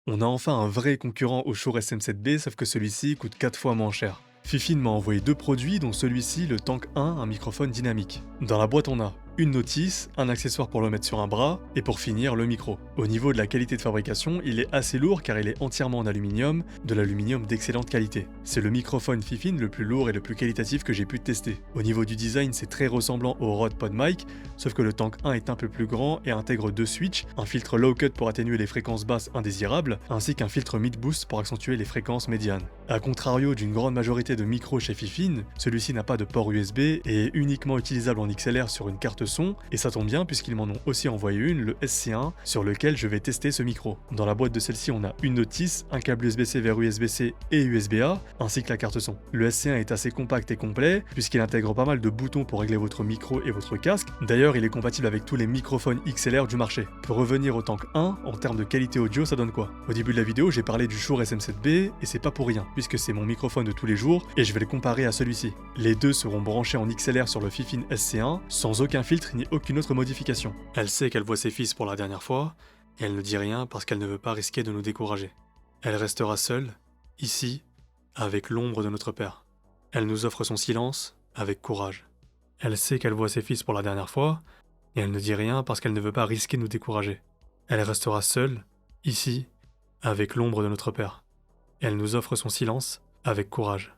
On a enfin un vrai concurrent au Shure SM7B, sauf que celui-ci coûte 4 fois moins cher. Fifine m'a envoyé deux produits, dont celui-ci, le Tank 1, un microphone dynamique. Dans la boîte, on a une notice, un accessoire pour le mettre sur un bras, et pour finir, le micro. Au niveau de la qualité de fabrication, il est assez lourd car il est entièrement en aluminium, de l'aluminium d'excellente qualité. C'est le microphone Fifine le plus lourd et le plus qualitatif que j'ai pu tester. Au niveau du design, c'est très ressemblant au Rode PodMic, sauf que le Tank 1 est un peu plus grand et intègre deux switches, un filtre low cut pour atténuer les fréquences basses indésirables, ainsi qu'un filtre mid boost pour accentuer les fréquences médianes. A contrario d'une grande majorité de micros chez Fifine, celui-ci n'a pas de port USB et est uniquement utilisable en XLR sur une carte son, et ça tombe bien puisqu'ils m'en ont aussi envoyé une, le SC1, sur lequel je vais tester ce micro. Dans la boîte de celle-ci, on a une notice, un câble USB-C vers USB-C et USB-A, ainsi que la carte son. Le SC1 est assez compact et complet, puisqu'il intègre pas mal de boutons pour régler votre micro et votre casque. D'ailleurs, il est compatible avec tous les microphones XLR du marché. Pour revenir au Tank 1, en termes de qualité audio, ça donne quoi? Au début de la vidéo, j'ai parlé du Shure SM7B, et c'est pas pour rien, puisque c'est mon microphone de tous les jours, et je vais le comparer à celui-ci. Les deux seront branchés en XLR sur le Fifine SC1, sans aucun filtre ni aucune autre modification. Elle sait qu'elle voit ses fils pour la dernière fois, et elle ne dit rien parce qu'elle ne veut pas risquer de nous décourager. Elle restera seule, ici, avec l'ombre de notre père. Elle nous offre son silence, avec courage. Elle sait qu'elle voit ses fils pour la dernière fois, et elle ne dit rien parce qu'elle ne veut pas risquer de nous décourager. Elle restera seule, ici, avec l'ombre de notre père. Elle nous offre son silence, avec courage.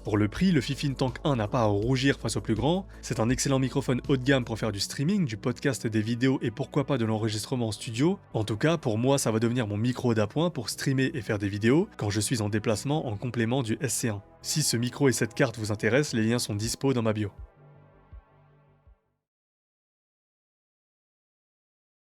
Pour le prix, le Fifine Tank 1 n'a pas à rougir face au plus grand, c'est un excellent microphone haut de gamme pour faire du streaming, du podcast, des vidéos et pourquoi pas de l'enregistrement en studio. En tout cas, pour moi, ça va devenir mon micro d'appoint pour streamer et faire des vidéos quand je suis en déplacement en complément du SC1. Si ce micro et cette carte vous intéressent, les liens sont dispo dans ma bio.